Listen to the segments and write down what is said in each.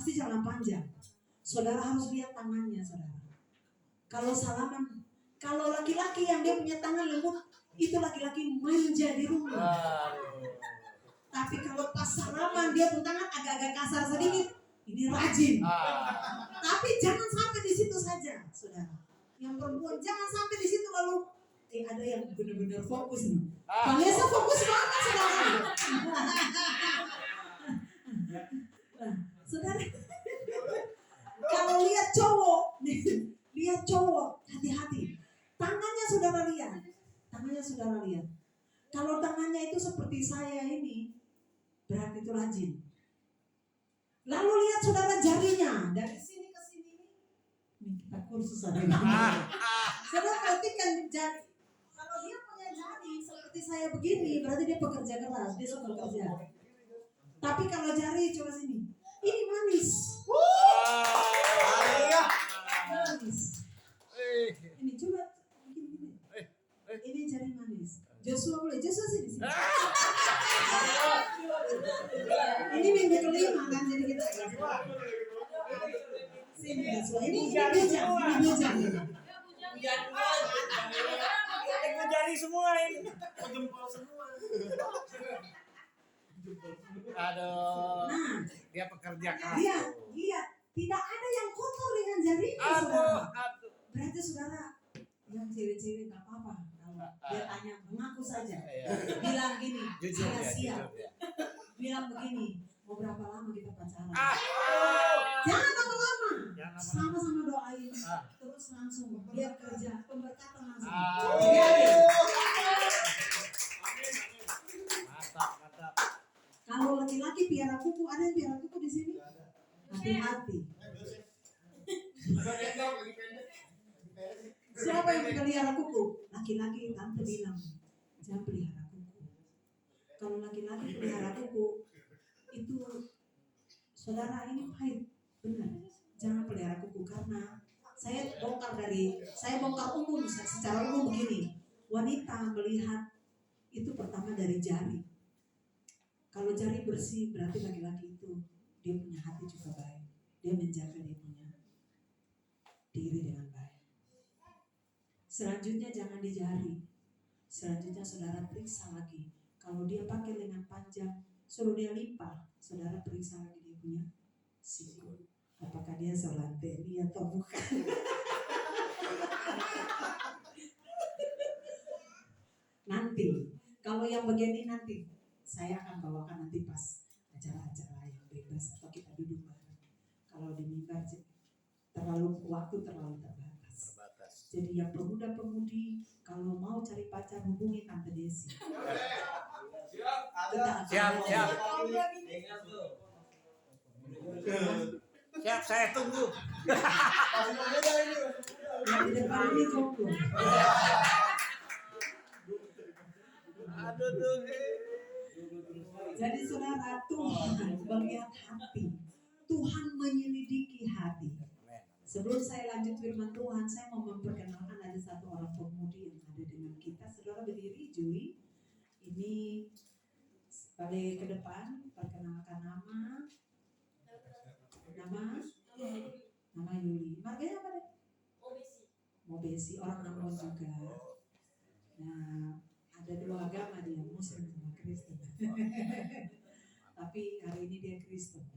pasti celana panjang. Saudara harus lihat tangannya, saudara. Kalau salaman, kalau laki-laki yang dia punya tangan lembut, itu laki-laki manja di rumah. Tapi kalau pas salaman dia punya tangan agak-agak kasar sedikit, ini rajin. Tapi jangan sampai di situ saja, saudara. Yang perempuan jangan sampai di situ lalu ada yang benar-benar fokus nih. Bang Yesa fokus banget, saudara. Saudara, kalau lihat cowok, hati-hati. Tangannya saudara lihat. Kalau tangannya itu seperti saya ini, berarti itu rajin. Lalu lihat saudara jarinya, dari sini ke sini ini kita kursus ada. Saudara perhatikan jari. Kalau dia punya jari seperti saya begini, berarti dia pekerja keras, dia suka kerja. Tapi kalau jari coba sini, ini manis. Manis. Ini coba begini. Ini jari manis. Joshua boleh, Joshua sini. Ini minggu kelima kan, jadi kita sini Joshua. Ini bujang. Jari semua ini. Jempol semua. Aduh. Nah, dia pekerja keras. Iya, tidak ada yang kotor dengan jarinya, saudara. Berarti saudara, yang cewek-cewek nggak apa-apa kalau dia tanya, mengaku saja. Bilang gini, saya siap. Bilang begini, mau berapa lama kita pacaran? Jangan lama-lama. Sama-sama doain, terus langsung dia kerja, pemberkatan langsung. Mantap. Kalau laki-laki piara kuku, ada yang piara kuku di sini? Hati-hati. Siapa yang pelihara kuku? Laki-laki, tante bilang, jangan pelihara kuku. Kalau laki-laki pelihara kuku, itu saudara ini pahit, benar. Jangan pelihara kuku karena saya bongkar umum secara umum begini. Wanita melihat itu pertama dari jari. Kalau jari bersih berarti laki-laki itu dia punya hati juga baik. Dia menjaga dia punya diri dengan baik. Selanjutnya jangan di jari. Selanjutnya saudara periksa lagi. Kalau dia pakai lengan panjang, suruh dia limpah. Saudara periksa lagi dia punya siku. Apakah dia seorang TNI atau bukan? Nanti, kalau yang begini nanti saya akan bawakan nanti pas acara-acara yang bebas atau kita duduk bareng. Kalau di mimbar waktu terlalu terbatas. Jadi yang pemuda-pemudi kalau mau cari pacar hubungi Tante Desi. Siap, saya tunggu. Yang di depan ini jomblo. Jadi saudara, Tuhan melihat hati. Tuhan menyelidiki hati. Sebelum saya lanjut firman Tuhan, saya mau memperkenalkan ada satu orang pemudi yang ada dengan kita. Saudara berdiri, Jui. Ini balik ke depan, perkenalkan nama Yuli. Marganya apa deh? Mobesi, orang Ambon juga. Nah, ada dua agama dia, Muslim sama Kristen. Tapi hari ini dia Kristen.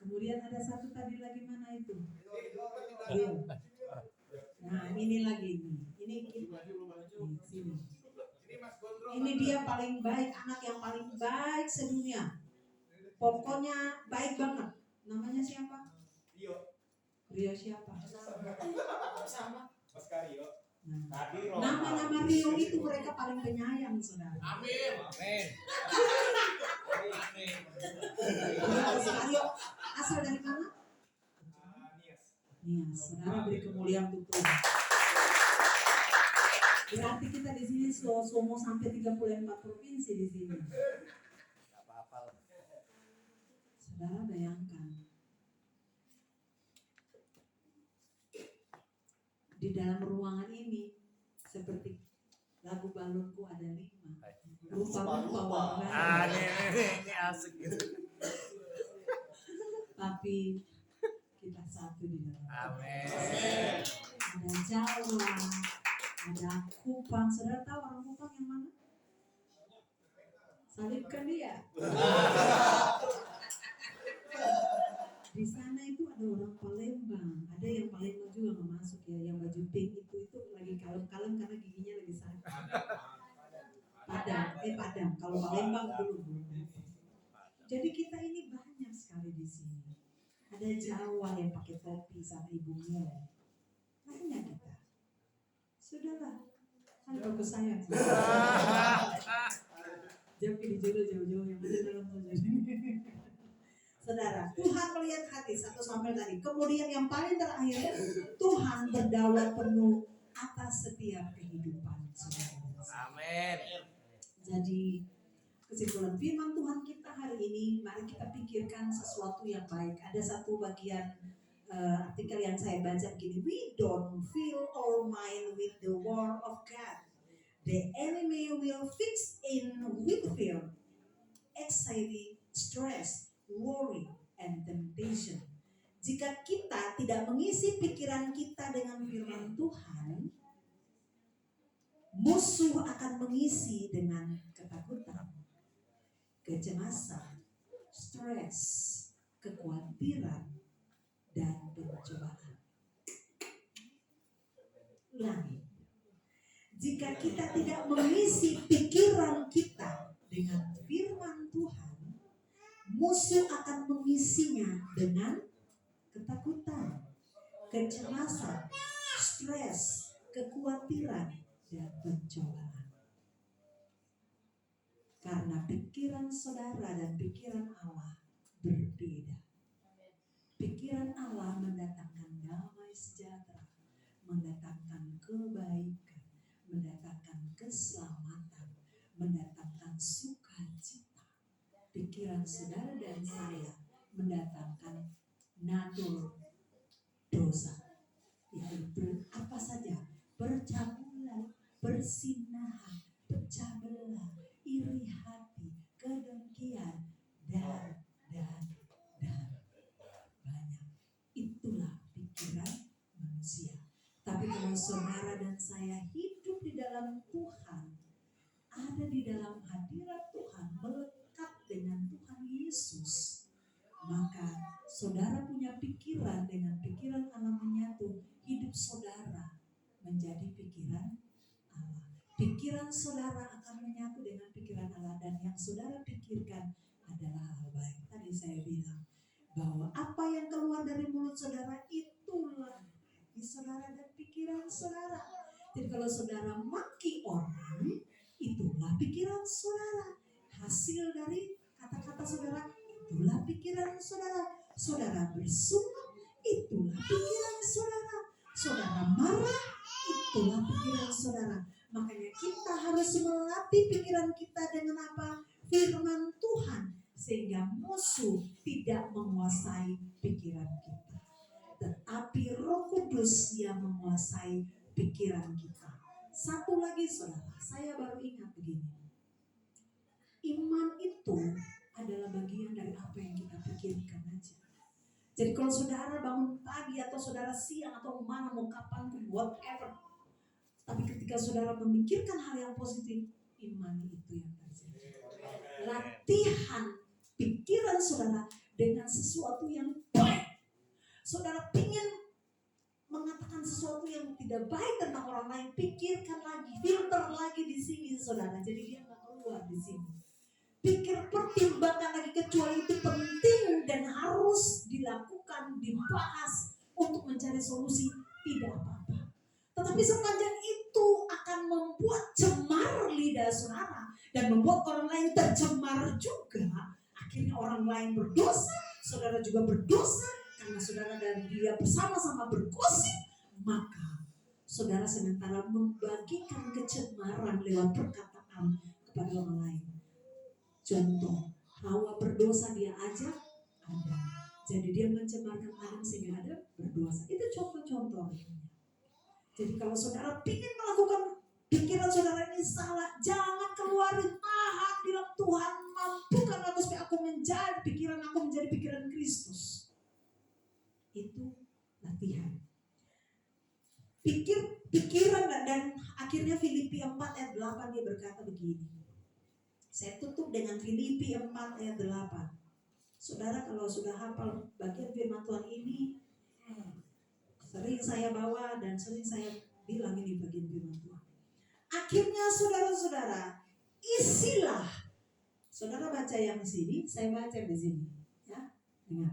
Kemudian ada satu tadi lagi, mana itu? Rio. Nah, ini lagi ini sini. Ini dia paling baik, anak yang paling baik sedunia. Pokoknya baik banget. Namanya siapa? Rio siapa? Sama Mas Karyo. Nama-nama Rio itu mereka paling penyayang, saudara. Amin. Mas Karyo asal dari mana? Nias. Saudara beri kemuliaan untuk Tuhan. Berarti kita di sini semua sampai 34 provinsi di sini. Saudara bayangkan. Di dalam ruangan ini seperti lagu balonku ada 5. Rupa-rupa warna. Asik gitu. Tapi kita satu di dalam. Amin. Ada Jawa, ada Kupang. Saudara tahu orang Kupang yang mana? Salibkan dia. Di sana itu ada orang Palembang, ada yang Palembang juga nggak masuk ya, yang baju pink itu lagi kalem-kalem karena giginya lagi sakit. Padang. Kalau Palembang belum. Jadi kita ini banyak sekali di sini. Ada Jawa yang pakai topi sama ibunya. Banyak kita. Sudahlah, kan bagus sayang. Jangan pilih jodoh jauh-jauh yang ada dalam tujuan ini. Saudara, Tuhan melihat hati 1 Samuel tadi. Kemudian yang paling terakhir, Tuhan berdaulat penuh atas setiap kehidupan saudara. Amin. Jadi kesimpulan firman Tuhan kita hari ini, mari kita pikirkan sesuatu yang baik. Ada satu bagian artikel yang saya baca begini, we don't fill our mind with the word of God. The enemy will fix in with fear, anxiety, stress, worry, and temptation. Jika kita tidak mengisi pikiran kita dengan firman Tuhan, musuh akan mengisi dengan ketakutan, kecemasan, stres, kekhawatiran, dan pencobaan. Ulangi. Jika kita tidak mengisi pikiran kita dengan firman Tuhan, musuh akan mengisinya dengan ketakutan, kecemasan, stres, kekhawatiran, dan pencobaan. Karena pikiran saudara dan pikiran Allah berbeda. Pikiran Allah mendatangkan damai sejahtera, mendatangkan kebaikan, mendatangkan keselamatan, mendatangkan sukacita. Pikiran saudara dan saya mendatangkan natur dosa. Itu apa saja? Bercah belah, bersinahan, pecah belah, iri hati, kedengkian, dan banyak. Itulah pikiran manusia. Tapi kalau saudara dan saya hidup di dalam Tuhan, ada di dalam hadirat Tuhan, melekat dengan Tuhan Yesus, maka saudara punya pikiran dengan pikiran Allah menyatu. Hidup saudara menjadi pikiran Allah. Pikiran saudara akan menyatu dengan pikiran Allah, dan yang saudara pikirkan adalah hal baik. Tadi saya bilang bahwa apa yang keluar dari mulut saudara itulah hati saudara dan pikiran saudara. Jadi kalau saudara maki orang, itulah pikiran saudara. Hasil dari kata-kata saudara, itulah pikiran saudara. Saudara bersumpah, itulah pikiran saudara. Saudara marah, itulah pikiran saudara. Makanya kita harus melatih pikiran kita dengan apa? Firman Tuhan, sehingga musuh tidak menguasai pikiran kita, tetapi Roh Kudus yang menguasai pikiran kita. Satu lagi saudara, saya baru ingat begini. Iman itu adalah bagian dari apa yang kita pikirkan aja. Jadi kalau saudara bangun pagi atau saudara siang atau mana mau kapan pun whatever, tapi ketika saudara memikirkan hal yang positif, iman itu yang terjadi. Latihan pikiran saudara dengan sesuatu yang baik. Saudara ingin mengatakan sesuatu yang tidak baik tentang orang lain, pikirkan lagi, filter lagi di sini saudara. Jadi dia nggak keluar di sini. Pikir, pertimbangkan lagi, kecuali itu penting dan harus dilakukan, dibahas untuk mencari solusi, tidak apa-apa. Tetapi sepanjang itu akan membuat cemar lidah saudara dan membuat orang lain tercemar juga. Akhirnya orang lain berdosa, saudara juga berdosa, karena saudara dan dia bersama-sama bergosip, maka saudara sementara membagikan kecemaran lewat perkataan kepada orang lain. Contoh, Hawa berdosa dia ajak Adam, jadi dia mencemarkan Adam sehingga Adam berdosa. Itu contoh-contohnya. Jadi kalau saudara ingin melakukan pikiran saudara ini salah, jangan keluarin, tahan, bilang Tuhan mampukan aku supaya aku 4 ayat 8 dia berkata begini. Saya tutup dengan Filipi 4 ayat 8. Saudara kalau sudah hafal bagian firman Tuhan ini, sering saya bawa dan sering saya bilang ini bagian firman Tuhan. Akhirnya saudara-saudara, isilah. Saudara baca yang di sini, saya baca di sini. Ya, dengar.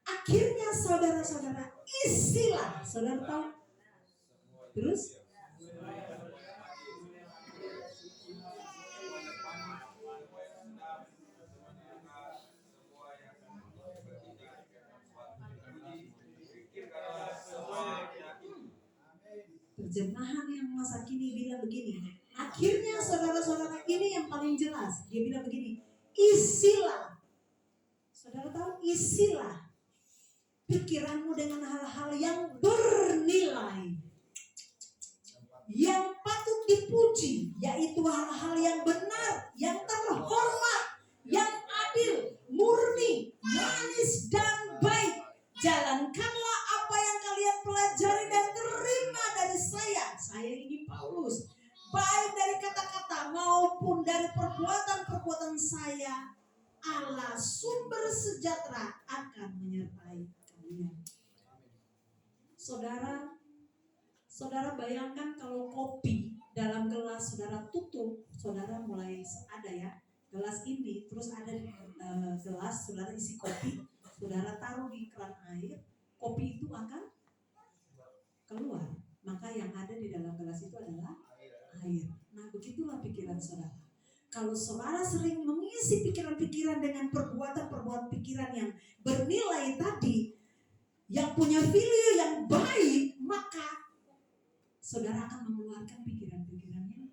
Akhirnya saudara-saudara, isilah. Saudara tahu? Terus? Terjemahan yang masa kini bilang begini. Akhirnya saudara-saudara, ini yang paling jelas. Dia bilang begini, isilah. Saudara tahu, isilah pikiranmu dengan hal-hal yang bernilai, yang patut dipuji, yaitu hal-hal yang benar, yang terhormat, yang adil, murni, manis dan baik. Jalankanlah apa yang kalian pelajari dan terima dari saya. Saya ini Paulus. Baik dari kata-kata maupun dari perbuatan-perbuatan saya, Allah sumber sejahtera akan menyertai kalian. Saudara bayangkan kalau kopi dalam gelas saudara tutup, saudara mulai ada ya gelas ini, terus ada gelas saudara isi kopi, saudara taruh di keran air, kopi itu akan keluar. Maka yang ada di dalam gelas itu adalah air. Nah begitulah pikiran saudara. Kalau saudara sering mengisi pikiran-pikiran dengan perbuatan-perbuatan pikiran yang bernilai tadi, yang punya value yang baik, maka saudara akan mengeluarkan pikiran-pikirannya.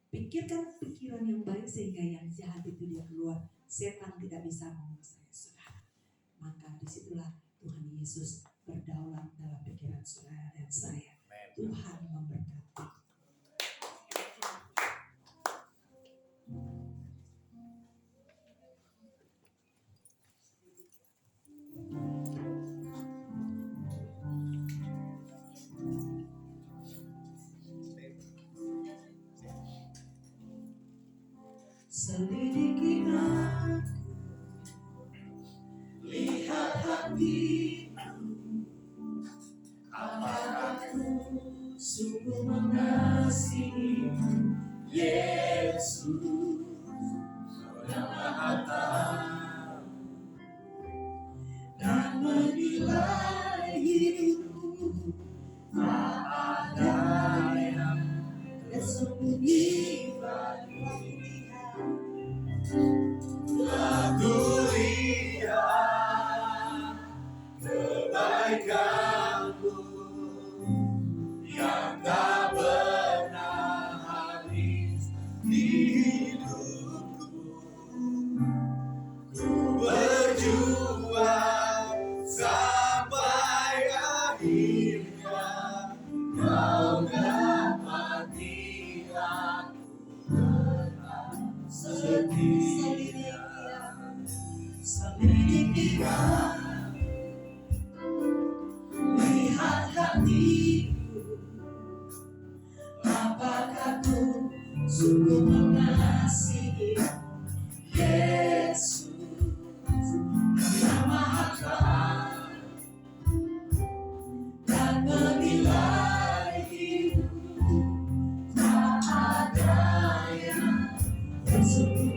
Pikirkan pikiran yang baik sehingga yang jahat itu dia keluar. Setan tidak bisa menguasai saudara. Maka disitulah Tuhan Yesus berdaulat dalam pikiran saudara dan saya. Tuhan memberkati. Selidiki aku, lihat hatiku, apakah aku sungguh mengasihimu, Yesus, yang Maha Tahu, dan menilai hidupku, tak ada yang tersembunyi bagi. Aku lihat kebaikanmu yang tak pernah habis di hidupku. Ku berjuang sampai akhirnya kau dapati aku tenang setia. Selidiki aku, lihat hatiku, apakah ku sungguh mengasihi Yesus yang Maha Tahu dan menilai hidupku, tak ada yang tersembunyi.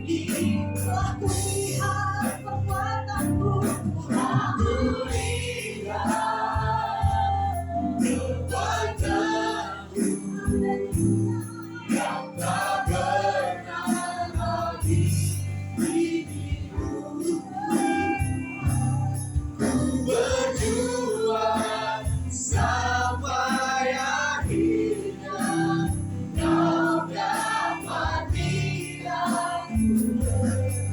Aku lihat perbuatanmu, aku lihat perbuatanmu yang tak pernah habis di hidupku. Ku berjuang sampai akhirnya kau dapati aku.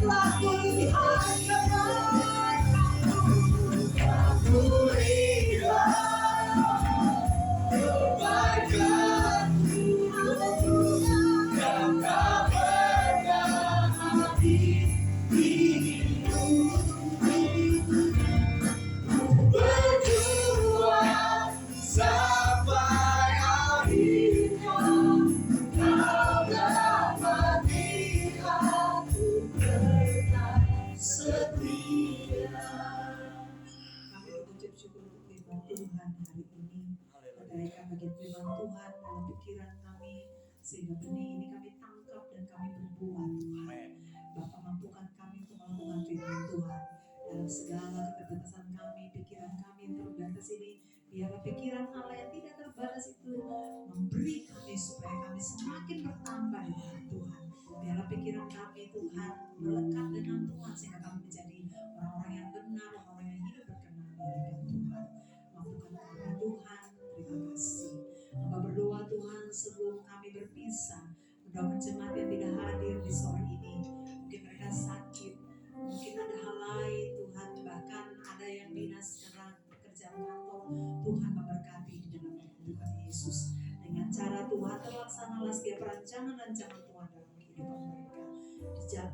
Aku lihat kebaikanmu, aku lihat kebaikanmu yang tak pernah habis di hidupku. Ku berjuang sampai akhirnya kau Tuhan dalam pikiran kami, sehingga benih ini kami tangkap dan kami berbuah Tuhan. Bapa, mampukan kami untuk melakukan firman Tuhan dalam segala keterbatasan kami, pikiran kami yang terbatas ini. Biarlah pikiran Allah yang tidak terbatas itu memberi kami supaya kami semakin bertambah di dalam Tuhan. Biarlah pikiran kami Tuhan melekat dengan Tuhan sehingga kami menjadi orang-orang yang benar, orang-orang yang hidup berkenan di hadapan Tuhan. Mampukan kami Tuhan, terima kasih. Hamba berdoa Tuhan sebelum kami berpisah, mendoakan jemaat yang tidak hadir di sore ini. Mungkin mereka sakit, mungkin ada hal lain Tuhan, bahkan ada yang dinas karena pekerjaan kantor. Tuhan memberkati di dalam nama Tuhan Yesus. Dengan cara Tuhan terlaksanalah setiap rancangan-rancangan Tuhan dalam kehidupan mereka.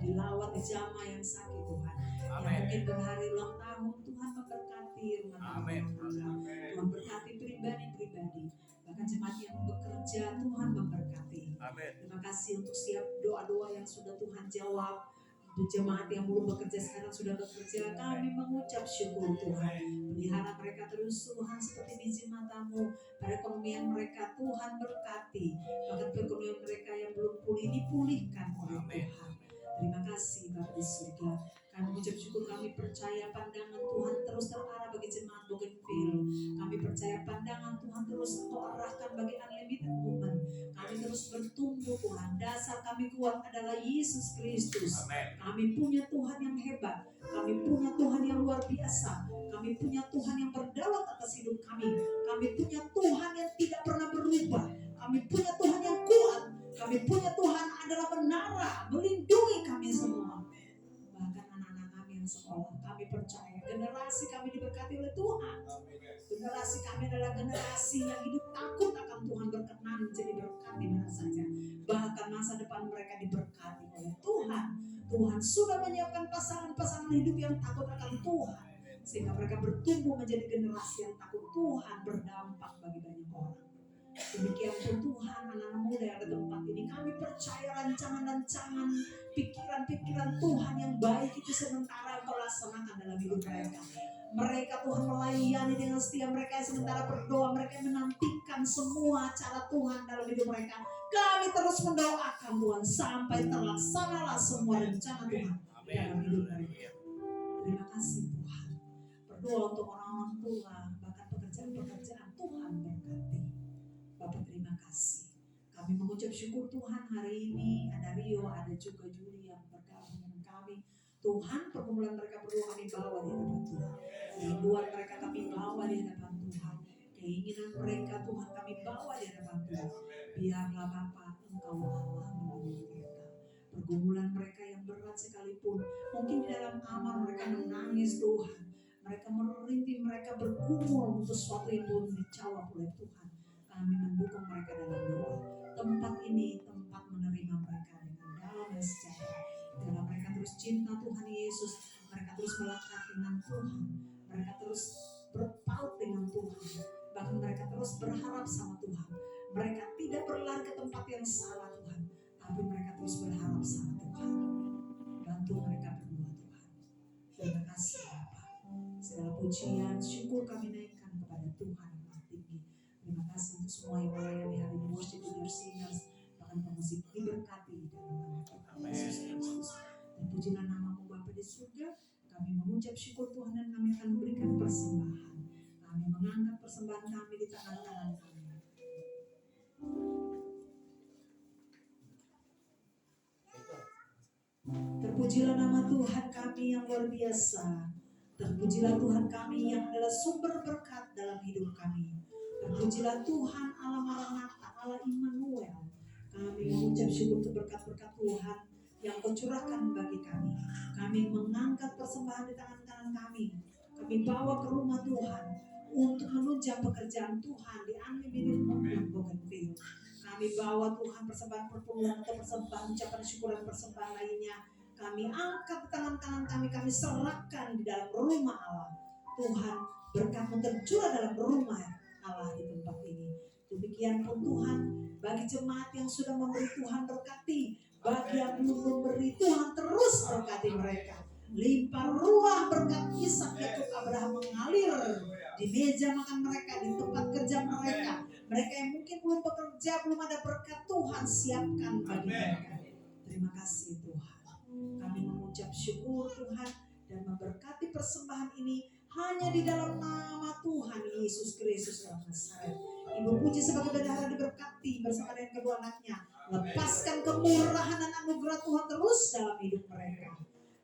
Dilawat, dijamah yang sakit Tuhan. Yang mungkin berhari ulang tahun, Tuhan memberkati rumah tangga. Tuhan berkati pribadi-pribadi. Bahkan jemaat yang bekerja, Tuhan memberkati. Terima kasih untuk setiap doa-doa yang sudah Tuhan jawab. Untuk jemaat yang belum bekerja sekarang sudah bekerja, kami mengucap syukur Tuhan. Pelihara mereka terus Tuhan seperti biji matamu. Perekonomian mereka Tuhan berkati. Bahkan perekonomian mereka yang belum pulih dipulihkan oleh Tuhan. Terima kasih Bapa di surga. Kami mengucap syukur, kami percaya pandangan Tuhan terus terarah bagi jemaat Bougainville. Kami percaya pandangan Tuhan terus Engkau arahkan bagi Unlimited Women. Kami terus bertumbuh Tuhan. Dasar kami kuat adalah Yesus Kristus. Kami punya Tuhan yang hebat. Kami punya Tuhan yang luar biasa. Kami punya Tuhan yang berdaulat atas hidup kami. Kami punya Tuhan yang tidak pernah berubah. Kami punya Tuhan yang kuat. Kami punya Tuhan adalah menara melindungi kami semua. Bahkan anak-anak kami yang sekolah, kami percaya generasi kami diberkati oleh Tuhan. Generasi kami adalah generasi yang hidup takut akan Tuhan, berkenan menjadi berkat di mana saja. Bahkan masa depan mereka diberkati oleh Tuhan. Tuhan sudah menyiapkan pasangan-pasangan hidup yang takut akan Tuhan, sehingga mereka bertumbuh menjadi generasi yang takut Tuhan, berdampak bagi banyak orang. Demikian pun Tuhan, anak-anak muda yang ada di tempat ini, kami percaya rancangan-rancangan, pikiran-pikiran Tuhan yang baik itu sementara Engkau laksanakan dalam hidup mereka. Mereka Tuhan melayani dengan setia, mereka yang sementara berdoa, mereka yang menantikan semua cara Tuhan dalam hidup mereka. Kami terus mendoakan Tuhan sampai terlaksanalah semua rencana Tuhan dalam hidup mereka. Terima kasih Tuhan. Berdoa untuk orang-orang tua, bahkan pekerjaan-pekerjaan Tuhan berkati. Bapak terima kasih. Kami mengucap syukur Tuhan hari ini ada Rio, ada juga Juli yang bergabung dengan kami. Tuhan, pergumulan mereka berdua kami bawa di hadapan Tuhan. Kerinduan mereka kami bawa di hadapan Tuhan. Keinginan mereka Tuhan kami bawa di hadapan Tuhan. Biarlah Bapa Engkau Allah menolong mereka. Pergumulan mereka yang berat sekalipun, mungkin di dalam kamar mereka menangis Tuhan. Mereka merintih, mereka bergumul untuk sesuatu yang belum dijawab oleh Tuhan. Kami mendukung mereka dalam doa. Tempat ini tempat menerima mereka dengan dalam dan sejahtera. Karena mereka terus cinta Tuhan Yesus, mereka terus melekat dengan Tuhan, mereka terus berpaut dengan Tuhan, bahkan mereka terus berharap sama Tuhan. Mereka tidak berlari ke tempat yang salah Tuhan, tapi mereka terus berharap sama Tuhan. Bantu mereka berdua Tuhan. Terima kasih Bapa. Segala pujian, syukur kami naikkan kepada Tuhan yang Maha Tinggi. Terima kasih untuk semua yang melayani hari ini, worship leader, singers, bahkan pemusik diberkati dalam nama Tuhan Yesus Kristus. Dan pujilah nama-Mu Bapa di surga. Kami mengucap syukur Tuhan dan kami akan memberikan persembahan. Kami mengangkat persembahan kami di tangan kanan kami. Terpujilah nama Tuhan kami yang luar biasa. Terpujilah Tuhan kami yang adalah sumber berkat dalam hidup kami. Terpujilah Tuhan Allah Maranatha, Allah Immanuel. Kami mengucap syukur untuk berkat-berkat Tuhan yang Kau curahkan bagi kami. Kami mengangkat persembahan di tangan kanan kami. Kami bawa ke rumah Tuhan untuk menunjang pekerjaan Tuhan di Unlimited Women Bougainville. Kami bawa Tuhan persembahan perpuluhan atau persembahan ucapan syukuran persembahan lainnya. Kami angkat tangan kanan kami serahkan di dalam rumah Allah. Tuhan, berkat-Mu tercurah dalam rumah Allah di tempat ini. Demikian pun Tuhan, bagi jemaat yang sudah memberi Tuhan berkati, bagi yang belum memberi Tuhan terus berkati mereka. Limpah ruah berkat Ishak, Yakub, Abraham mengalir di meja makan mereka, di tempat kerja mereka. Mereka yang mungkin belum bekerja, belum ada berkat, Tuhan siapkan bagi mereka. Terima kasih Tuhan. Kami mengucap syukur Tuhan dan memberkati persembahan ini hanya di dalam nama Tuhan Yesus Kristus dalam Nazaret. Ibu Puji sebagai bendahara diberkati bersama dengan kedua anaknya. Lepaskan kemurahan dan anugerah Tuhan terus dalam hidup mereka.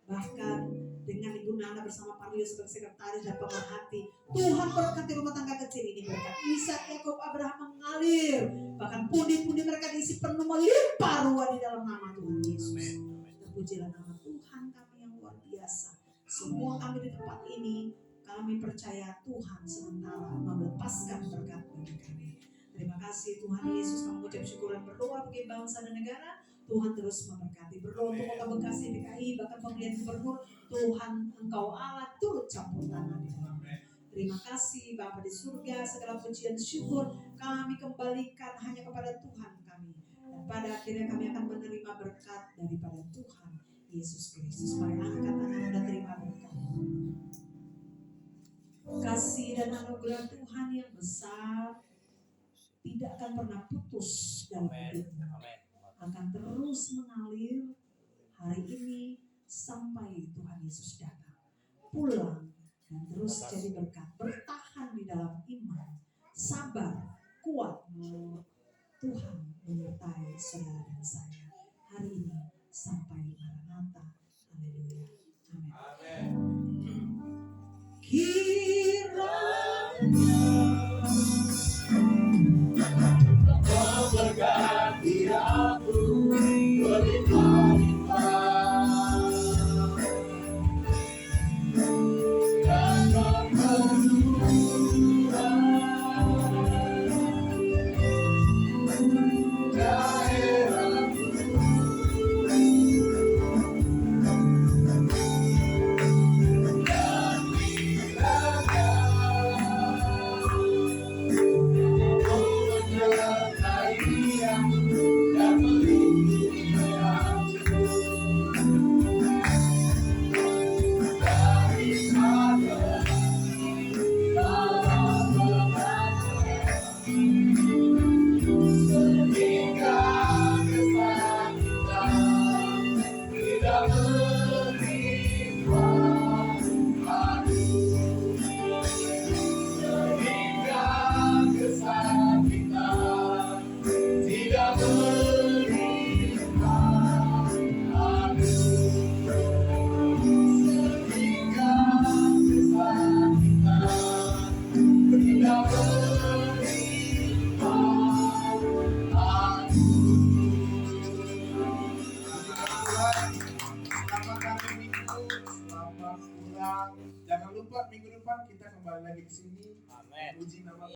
Bahkan dengan Ibu Nana bersama Pak Rio sebagai sekretaris dan pemerhati, Tuhan berkati rumah tangga kecil ini. Berkat Ishak, Yakub, Abraham mengalir. Bahkan pundi-pundi mereka diisi penuh melimpah ruah di dalam nama Tuhan Yesus. Terpujilah nama Tuhan kami yang luar biasa. Semua kami di tempat ini, kami percaya Tuhan sementara melepaskan berkat bagi kami. Terima kasih Tuhan Yesus, kami mengucap syukur dan berdoa bagi bangsa dan negara. Tuhan terus memberkati. Berdoa untuk Kota Bekasi, DKI, bahkan pemilihan gubernur. Tuhan Engkau Allah turut campur tangan di dalamnya. Terima kasih Bapa di surga, segala pujian syukur kami kembalikan hanya kepada Tuhan kami. Dan pada akhirnya kami akan menerima berkat daripada Tuhan Yesus Kristus. Mari angkat tangan dan terima berkat. Kasih dan anugerah Tuhan yang besar tidak akan pernah putus dalam hidupmu, akan terus mengalir hari ini sampai Tuhan Yesus datang, pulang dan terus jadi berkat. Bertahan di dalam iman, sabar, kuat. Tuhan menyertai saudara dan saya hari ini sampai Maranatha. Haleluya. Amin. Kiranya Kau berkati aku berlimpah-limpah dan berkenan daerahku. Jangan lupa minggu depan kita kembali lagi ke sini. Amin. Puji nama